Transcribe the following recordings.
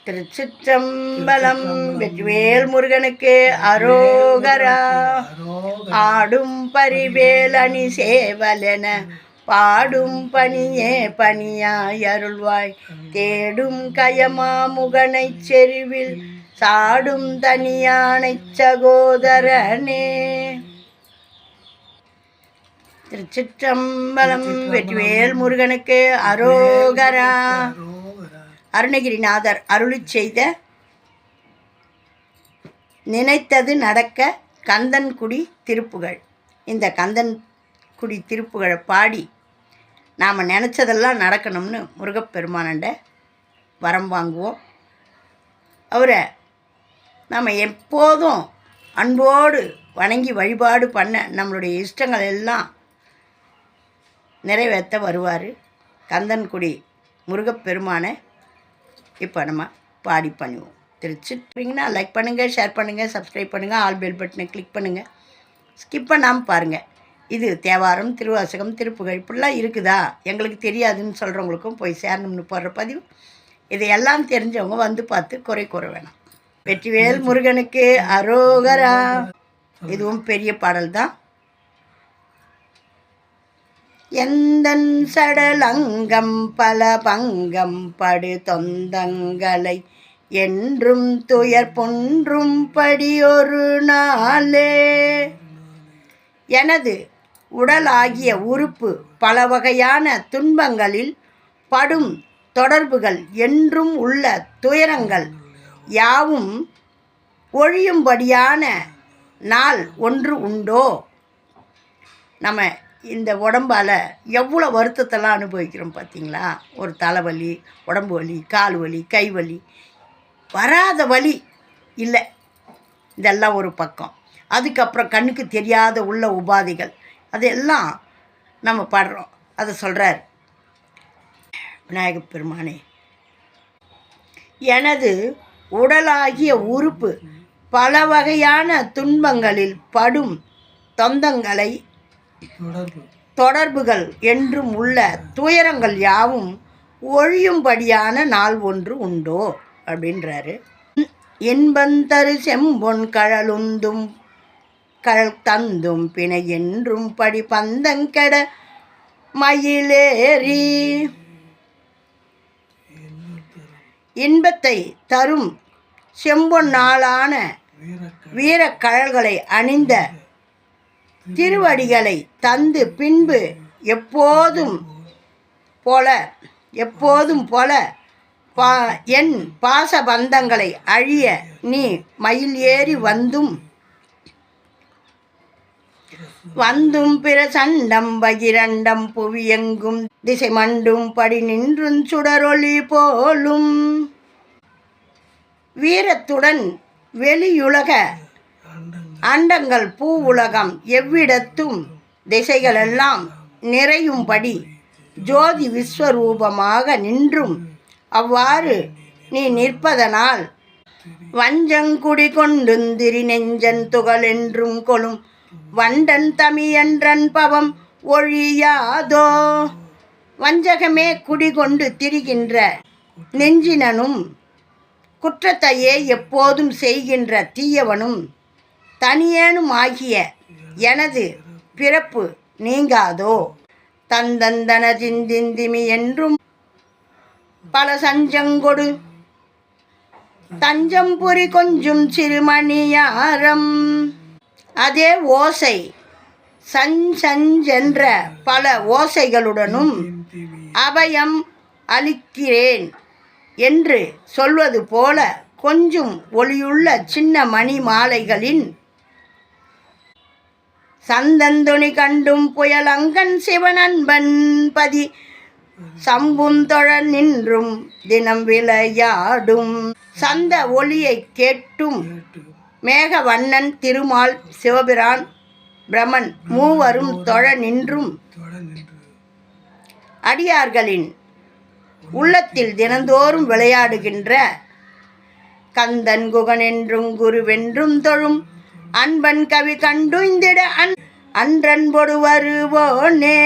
திருச்சிற்றம்பலம். வெற்றிவேல் முருகனுக்கு அரோகரா. ஆடும் பரிவேல் அணி சேவலென பாடும் பணியே பணியாய் அருள்வாய். தேடும் கயமா முகனைச் செருவில் சாடும் தனியானைச் சகோதரனே. திருச்சிற்றம்பலம். வெற்றிவேல் முருகனுக்கு அரோகரா. அருணகிரிநாதர் அருளிச் செய்த நினைத்தது நடக்க கந்தன்குடி திருப்புகழ். இந்த கந்தன்குடி திருப்புகழை பாடி நாம் நினச்சதெல்லாம் நடக்கணும்னு முருகப்பெருமானண்ட வரம் வாங்குவோம். அவரை நாம் எப்போதும் அன்போடு வணங்கி வழிபாடு பண்ண நம்மளுடைய இஷ்டங்கள் எல்லாம் நிறைவேற்ற வருவார். கந்தன்குடி முருகப்பெருமானை இப்போ நம்ம பாடி பண்ணுவோம். திருச்சிட்டிங்கன்னா லைக் பண்ணுங்கள், ஷேர் பண்ணுங்கள், சப்ஸ்கிரைப் பண்ணுங்கள், ஆல் பெல் பட்டனை கிளிக் பண்ணுங்கள். ஸ்கிப் பண்ணாமல் பாருங்கள். இது தேவாரம், திருவாசகம், திருப்புகழ் இப்படிலாம் இருக்குதா எங்களுக்கு தெரியாதுன்னு சொல்கிறவங்களுக்கும் போய் சேரணும்னு போடுற பதிவு. இதையெல்லாம் தெரிஞ்சவங்க வந்து பார்த்து குறை கூற வேணாம். வெற்றிவேல் முருகனுக்கு அரோகரா. இதுவும் பெரிய பாடல் தான். எந்தன் சடலங்கம் பல பங்கம் படு தொந்தங்களை என்றும் துயர் பொன்றும் படியொரு நாளே. எனது உடலாகிய உறுப்பு பல வகையான துன்பங்களில் படும் தொடர்புகள் என்றும் உள்ள துயரங்கள் யாவும் ஒழியும்படியான நாள் ஒன்று உண்டோ. நம்ம இந்த உடம்பால் எவ்வளோ வருத்தத்தெல்லாம் அனுபவிக்கிறோம் பார்த்தீங்களா. ஒரு தலைவலி, உடம்பு வலி, கால் வலி, கை வலி, வராத வலி இல்லை. இதெல்லாம் ஒரு பக்கம். அதுக்கப்புறம் கண்ணுக்கு தெரியாத உள்ள உபாதைகள் அதெல்லாம் நம்ம படுறோம். அதை சொல்கிறார் விநாயகப் பெருமானே. எனது உடலாகிய உறுப்பு பல வகையான துன்பங்களில் படும் தொந்தங்களை தொடர்புகள் என்றும் உள்ள துயரங்கள் யாவும் ஒழியும்படியான நாள் ஒன்று உண்டோ அப்படின்றாரு. இன்பந்தரு செம்பொன் கழலுந்தும் கழல் தந்தும் பிணை என்றும் படி பந்தங்கெட மயிலேறி. இன்பத்தை தரும் செம்பொன்னாலான வீரக்கழல்களை அணிந்த திருவடிகளை தந்து பின்பு எப்போதும் போல என் பாசபந்தங்களை அழிய நீ மயில் ஏறி வந்தும் பிற சண்டம் பகிரண்டம் புவியெங்கும் திசை மண்டும் படி நின்றும் சுடரொளி போலும். வீரத்துடன் வெளியுலக அண்டங்கள் பூ உலகம் எவ்விடத்தும் திசைகளெல்லாம் நிறையும்படி ஜோதி விஸ்வரூபமாக நின்றும் அவ்வாறு நீ நிற்பதனால் வஞ்சங்குடி கொண்டுந்திரி நெஞ்சன் துகள் என்றும் கொளும் வண்டன் தமியன்றன் பவம் ஒழியாதோ. வஞ்சகமே குடிகொண்டு திரிகின்ற நெஞ்சினனும் குற்றத்தையே எப்போதும் செய்கின்ற தீயவனும் தனியேனும் ஆகிய எனது பிறப்பு நீங்காதோ. தந்தந்தன திந்திந்திமி என்றும் பல சஞ்சங்கொடு தஞ்சம் புரி கொஞ்சும் சிறுமணியாரம். அதே ஓசை சஞ்சென்ற பல ஓசைகளுடனும் அபயம் அளிக்கிறேன் என்று சொல்வது போல கொஞ்சம் ஒளியுள்ள சின்ன மணி மாலைகளின் சந்தந்தொனி கண்டும் புயலங்கன் சிவனன்பன் பதி சம்புந்தொழ நின்றும் தினம் விளையாடும். சந்த ஒளியை கேட்டும் மேகவண்ணன் திருமால் சிவபிரான் பிரமன் மூவரும் தொழ நின்றும் அடியார்களின் உள்ளத்தில் தினந்தோறும் விளையாடுகின்ற கந்தன் குகன் என்றும் குருவென்றும் தொழும் அன்பன் கவி கண்டுந்திட அன்றன்பொடு வருவோனே.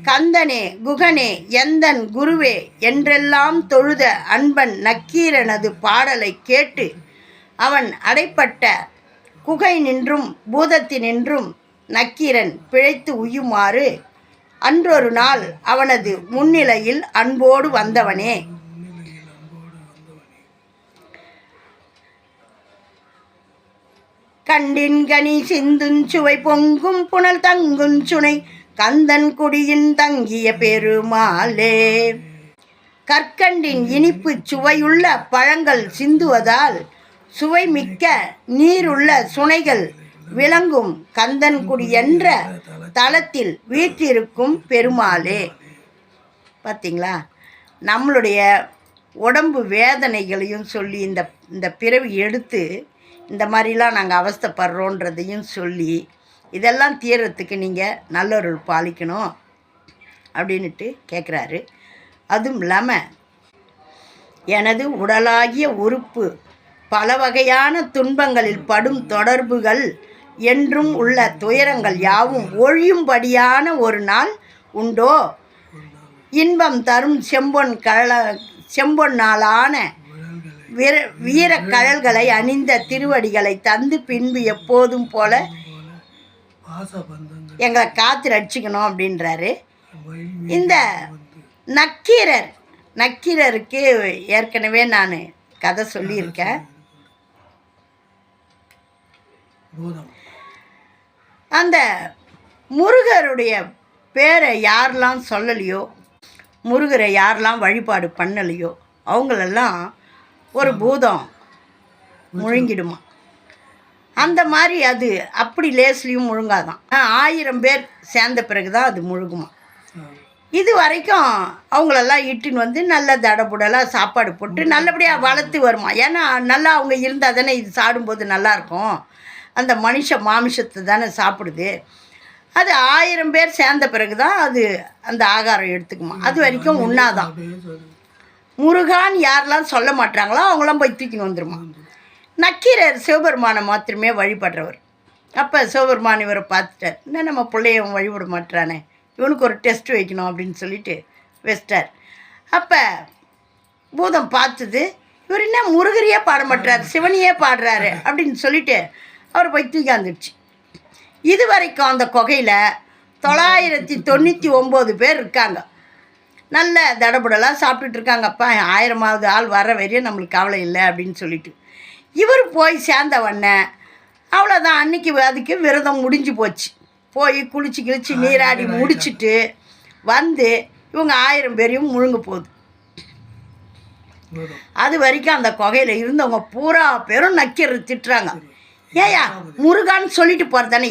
கந்தனே குகனே எந்தன் குருவே என்றெல்லாம் தொழுத அன்பன் நக்கீரனது பாடலை கேட்டு அவன் அடைப்பட்ட குகை நின்றும் பூதத்தினின்றும் நக்கீரன் பிழைத்து உய்யுமாறு அன்றொரு நாள் அவனது முன்னிலையில் அன்போடு வந்தவனே. கண்டின் கனி சிந்துஞ்சுவை பொங்கும் புனல் தங்குஞ்சுனை கந்தன் குடியின் தங்கிய பெருமாளே. கற்கண்டின் இனிப்பு சுவையுள்ள பழங்கள் சிந்துவதால் சுவை மிக்க நீருள்ள சுனைகள் விளங்கும் கந்தன்குடி என்ற தலத்தில் வீற்றிருக்கும் பெருமாளே. பார்த்தீங்களா, நம்மளுடைய உடம்பு வேதனைகளையும் சொல்லி இந்த பிறவி எடுத்து இந்த மாதிரிலாம் நாங்கள் அவஸ்தைப்படுறோன்றதையும் சொல்லி இதெல்லாம் தீர்றதுக்கு நீங்கள் நல்லொருள் பாலிக்கணும் அப்படின்ட்டு கேட்குறாரு. அதுவும் இல்லாமல் எனது உடலாகிய உறுப்பு பல வகையான துன்பங்களில் படும் தொடர்புகள் என்றும் உள்ள துயரங்கள் யாவும் ஒழியும்படியான ஒரு நாள் உண்டோ? இன்பம் தரும் செம்பொன்னாலான வீர கழல்களை அணிந்த திருவடிகளை தந்து பின்பு எப்போதும் போல எங்களை காத்து ரட்சிக்கணும் அப்படின்றாரு. இந்த நக்கீரருக்கு ஏற்கனவே நான் கதை சொல்லியிருக்கேன். அந்த முருகருடைய பேரை யாரெல்லாம் சொல்லலையோ, முருகரை யாரெல்லாம் வழிபாடு பண்ணலையோ அவங்களெல்லாம் ஒரு பூதம் முழுங்கிடுமா. அந்த மாதிரி அது அப்படி லேஸ்லேயும் முழுங்காதான். 1000 பேர் சேர்ந்த பிறகு தான் அது முழுகுமா. இது வரைக்கும் அவங்களெல்லாம் இட்டுன்னு வந்து நல்ல தடபுடலாக சாப்பாடு போட்டு நல்லபடியாக வளர்த்து வருமா. ஏன்னா நல்லா அவங்க இருந்தால் தானே இது சாப்பிடும்போது நல்லாயிருக்கும். அந்த மனுஷ மாமிசத்தை தானே சாப்பிடுது. அது 1000 பேர் சேர்ந்த பிறகு தான் அது அந்த ஆகாரம் எடுத்துக்குமா. அது வரைக்கும் உண்ணாதான். முருகான் யாரெல்லாம் சொல்ல மாட்டாங்களோ அவங்களாம் போய் தூக்கின்னு வந்துடுமா. நக்கீரர் சிவபெருமானை மாத்திரமே வழிபடுறவர். அப்போ சிவபெருமான் இவரை பார்த்துட்டார், என்ன நம்ம பிள்ளைய வழிபட மாட்டானே, இவனுக்கு ஒரு டெஸ்ட் வைக்கணும் அப்படின்னு சொல்லிட்டு வச்சிட்டார். அப்போ பூதம் பார்த்தது, இவர் என்ன முருகரையே பாட மாட்டார், சிவனையே பாடுறாரு அப்படின்னு சொல்லிட்டு அவர் போய் தூக்காந்துடுச்சு. இது வரைக்கும் அந்த குகையில் 999 பேர் இருக்காங்க. நல்ல தடபுடலாக சாப்பிட்டுட்டு இருக்காங்கப்பா. 1000வது ஆள் வர வரையும் நம்மளுக்கு கவலை இல்லை அப்படின்னு சொல்லிட்டு இவர் போய் சேர்ந்தவொடனே அவ்வளோதான். அன்றைக்கி அதுக்கு விரதம் முடிஞ்சு போச்சு. போய் குளிச்சு நீராடி முடிச்சுட்டு வந்து இவங்க 1000 பேரையும் முழுங்க போகுது. அது வரைக்கும் அந்த குகையில் இருந்தவங்க பூரா பேரும் நக்கீரர் திட்டுறாங்க. ஏயா முருகான்னு சொல்லிட்டு போகிறதானே,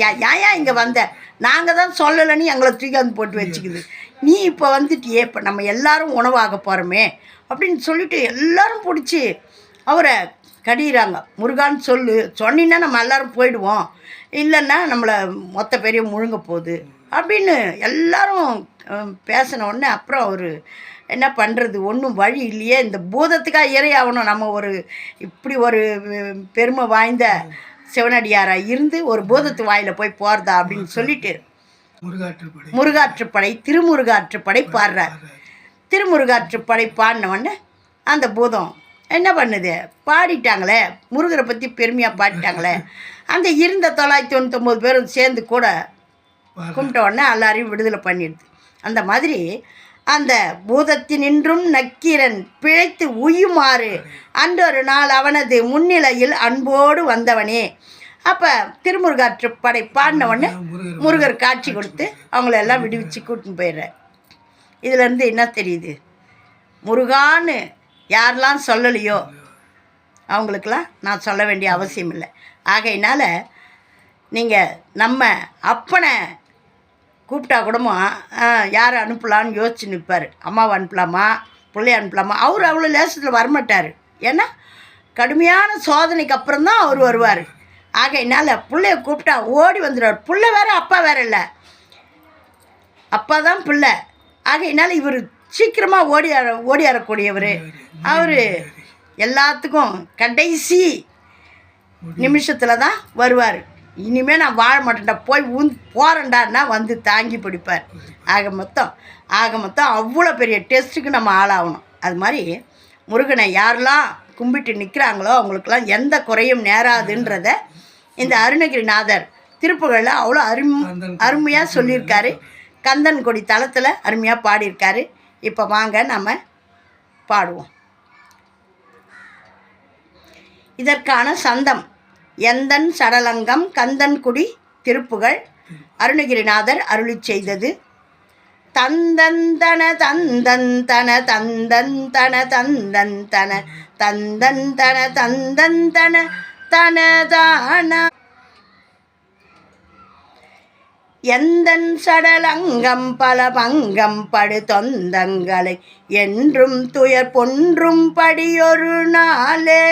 ஏன் இங்கே வந்த, நாங்கள் தான் சொல்லலைன்னு எங்களை தூக்கி போட்டு வச்சுக்குது, நீ இப்போ வந்துட்டியே, இப்போ நம்ம எல்லாரும் உணவாக போகிறோமே அப்படின்னு சொல்லிட்டு எல்லாரும் பிடிச்சி அவரை கடிகிறாங்க. முருகான்னு சொன்னீங்கன்னா நம்ம எல்லோரும் போயிடுவோம், இல்லைன்னா நம்மளை மொத்த பெரிய முழுங்க போகுது அப்படின்னு எல்லாரும் பேசின உடனே அப்புறம் அவர் என்ன பண்ணுறது, ஒன்றும் வழி இல்லையே, இந்த பூதத்துக்காக இறையாகணும், நம்ம ஒரு இப்படி ஒரு பெருமை வாய்ந்த சிவனடியாராக இருந்து ஒரு பூதத்து வாயில் போய் போகிறதா அப்படின்னு சொல்லிட்டு முருகாற்றுப்படை திருமுருகாற்றுப்படை பாடுறார். திருமுருகாற்றுப்படை பாடினவொடனே அந்த பூதம் என்ன பண்ணுது, பாடிட்டாங்களே, முருகரை பற்றி பெருமையாக பாடிட்டாங்களே, அந்த இருந்த 999 பேரும் சேர்ந்து கூட கும்பிட்ட உடனே எல்லாரையும் விடுதலை பண்ணிடுது. அந்த மாதிரி அந்த பூதத்தினின்றும் நக்கீரன் பிழைத்து உய்யுமாறு அன்றொரு நாள் அவனது முன்னிலையில் அன்போடு வந்தவனே. அப்போ திருமுருகாற்றுப்படை பாடினவொடனே முருகர் காட்சி கொடுத்து அவங்களெல்லாம் விடுவிச்சு கூட்டின்னு போயிடுறார். இதிலேருந்து என்ன தெரியுது, முருகான்னு யாரெல்லாம் சொல்லலையோ அவங்களுக்கெல்லாம் நான் சொல்ல வேண்டிய அவசியம் இல்லை. ஆகையினால நீங்கள் நம்ம அப்பனை கூப்பிட்டா கூடமா யார் அனுப்பலான்னு யோசிச்சு நிற்பார். அம்மாவை அனுப்பலாமா, பிள்ளைய அனுப்பலாமா, அவர் அவ்வளோ லேசத்தில் வரமாட்டார். ஏன்னா கடுமையான சோதனைக்கு அப்புறம்தான் அவர் வருவார். ஆகையினால பிள்ளைய கூப்பிட்டா ஓடி வந்துடுவார். பிள்ளை வேறு அப்பா வேறு இல்லை, அப்பா தான் பிள்ளை. ஆகையினால இவர் சீக்கிரமாக ஓடியாரக்கூடியவர். அவர் எல்லாத்துக்கும் கடைசி நிமிஷத்தில் தான் வருவார். இனிமேல் நான் வாழ மாட்டேன்டா போய் போகிறேன்டான்னா வந்து தாங்கி பிடிப்பார். ஆக மொத்தம் அவ்வளோ பெரிய டெஸ்ட்டுக்கு நம்ம ஆளாகணும். அது மாதிரி முருகனை யாரெல்லாம் கும்பிட்டு நிற்கிறாங்களோ அவங்களுக்கெல்லாம் எந்த குறையும் நேராதுன்றத இந்த அருணகிரிநாதர் திருப்புகழில் அவ்வளோ அருமையாக சொல்லியிருக்காரு. கந்தன்கொடி தளத்தில் அருமையாக பாடியிருக்காரு. இப்போ வாங்க நம்ம பாடுவோம். இதற்கான சந்தம் எந்தன் சடலங்கம் கந்தன்குடி திருப்புகழ் அருணகிரிநாதர் அருளி செய்தது. தந்தந்தன தந்தந்தன தந்தந்தன தந்தந்தன தந்தந்தன தந்தந்தன தனதான எந்தன் சடலங்கம் பல பங்கம் படு தொந்தங்களை என்றும் துயர் பொன்றும் படியொரு நாளே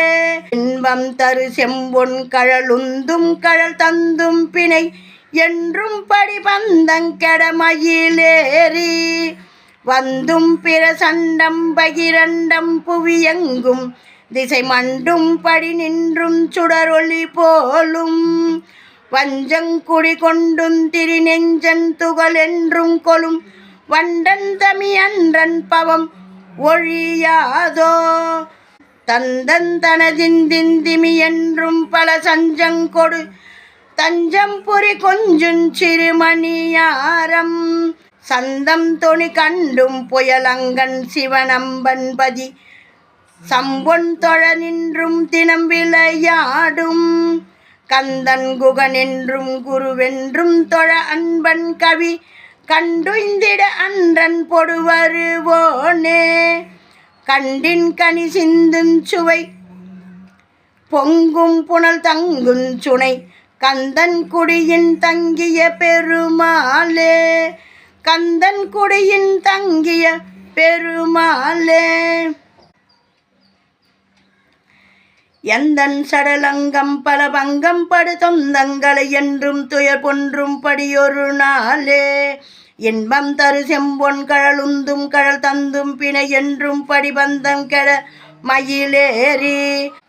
இன்பம் தரு செம்பொன் கழலுந்தும் கழல் தந்தும் பிணை என்றும் படி பந்தங்கெடமயிலேறி வந்தும் பிற சண்டம் பகிரண்டம் புவியெங்கும் திசை மண்டும் படி நின்றும் சுடரொளி போலும் வஞ்சங்குடி கொண்டும் திரி நெஞ்சன் துகள் என்றும் கொலும் வண்டன் தமியன்றன் பவம் ஒழியாதோ தந்தந்தனதிந்திந்திமி என்றும் பல சஞ்சங்கொடு தஞ்சம் புரி கொஞ்சும் சிறுமணியாரம் சந்தம் தொனி கண்டும் புயலங்கன் சிவனம்பன் பதி சம்பொன் தொழ நின்றும் தினம் விளையாடும் கந்தன் குகனென்றும் குருவென்றும் தொழ அன்பன் கவி கண்டுய்ந்திட அன்றன் பொடுவருவோனே கண்டின் கனி சிந்தும் சுவை பொங்கும் புனல் தங்கும் சுனை கந்தன் குடியின் தங்கிய பெருமாளே கந்தன் குடியின் தங்கிய பெருமாளே எந்தன் சடலங்கம் பல பங்கம் படு தொந்தங்களை என்றும் துயர் பொன்றும் படியொரு நாளே இன்பம் தரு செம்பொன் கழலுந்தும் கழல் தந்தும் பிணை என்றும் படிபந்தம் கெட மயிலேறி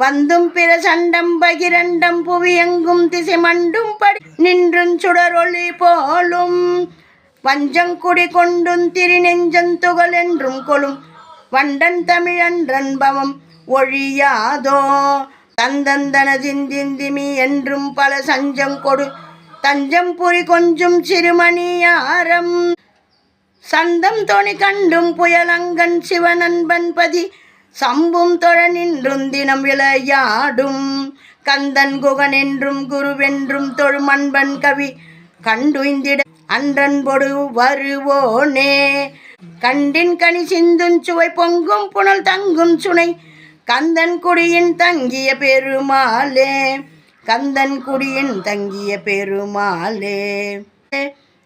வந்தும் பிற சண்டம் பகிரண்டம் புவியெங்கும் திசை மண்டும் படி நின்றும் சுடரொளி போலும் வஞ்சங்குடி கொண்டும் திரி நெஞ்சன் துகள் என்றும் கொலும் வண்டன் தமிழன்றன் பவம் ஒழியாதோ தந்தந்தன திந்திந்திமி என்றும் பல சஞ்சம் கொடு தஞ்சம் புரி கொஞ்சும் சிறுமணியாரம் சந்தம் தொனி கண்டும் புயலங்கன் சிவனன்பன் பதி சம்பும் தொழ நின்றும் தினம் விளையாடும் கந்தன் குகன் என்றும் குருவென்றும் தொழுமன்பன் கவி கண்டுய்ந்திட அன்றன் பொடு வருவோனே கண்டின் கனி சிந்தும் சுவை பொங்கும் புனல் தங்கும் சுனை கந்தன் குடியின் தங்கிய பெருமாளே கந்தன் குடியின் தங்கிய பெருமாளே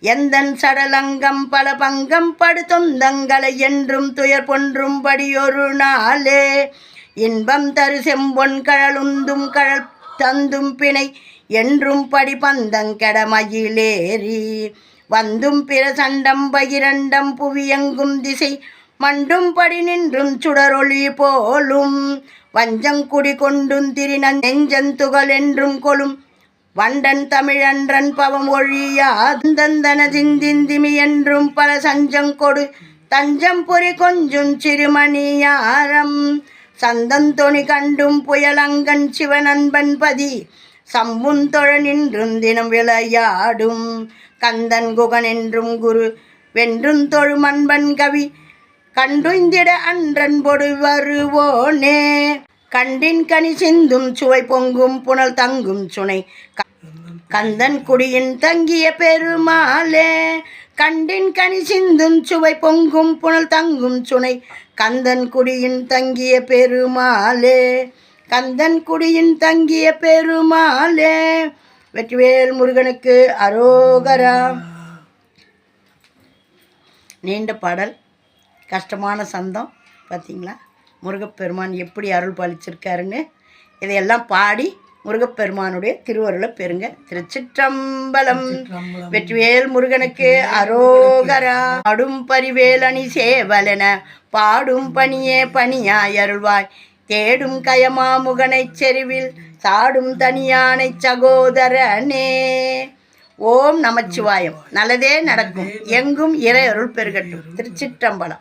எந்தன் சடலங்கம் பல பங்கம் படு தொந்தங்களை என்றும் துயர் பொன்றும் படியொரு நாளே இன்பம் தரு செம்பொன் கழலுந்தும் கழல் தந்தும் பிணை என்றும் படி பந்தங்கெட மயிலேறி வந்தும் பிற சண்டம் பகிரண்டம் புவியெங்கும் திசை மண்டும் படி நின்றும் சுடரொளி போலும் வஞ்சங்குடி கொண்டும் திரி நெஞ்சன் துகள் என்றும் கொலும் வண்டன் தமிழன்றன் பவம் ஒழியாதந்தன திந்திந்திமி என்றும் பல சஞ்சங்கொடு தஞ்சம் புரி கொஞ்சும் சிறுமணியாரம் சந்தந்தொனி கண்டும் புயலங்கன் சிவனன்பன் பதி சம்புன் தொழ நின்றும் தினம் விளையாடும் கந்தன் குகன் என்றும் குரு வென்றும் தொழுமன்பன் கவி கண்டுய்ந்திட அன்றன் பொடு வருவோனே கண்டின் கனி சிந்தும் சுவை பொங்கும் புனல் தங்கும் சுனை கந்தன் குடியின் தங்கிய பெருமாளே கண்டின் கனி சிந்தும் சுவை பொங்கும் புனல் தங்கும் சுனை கந்தன் குடியின் தங்கிய பெருமாளே கந்தன் குடியின் தங்கிய பெருமாளே. வெற்றிவேல் முருகனுக்கு அரோகரா. நீண்ட பாடல், கஷ்டமான சந்தம். பார்த்திங்களா முருகப்பெருமான் எப்படி அருள் பாலிச்சிருக்காருன்னு. இதையெல்லாம் பாடி முருகப்பெருமானுடைய திருவருளை பெறுங்க. திருச்சிற்றம்பலம். வெற்றிவேல் முருகனுக்கு அரோகரா. பாடும் பரிவேலணி சேவலென பாடும் பணியே பணியாய் அருள்வாய் தேடும் கயமா முகனை செருவில் சாடும் தனியானை சகோதரனே. ஓம் நமச்சிவாயம். நல்லதே நடக்கும். எங்கும் இறை அருள் பெருகட்டும். திருச்சிற்றம்பலம்.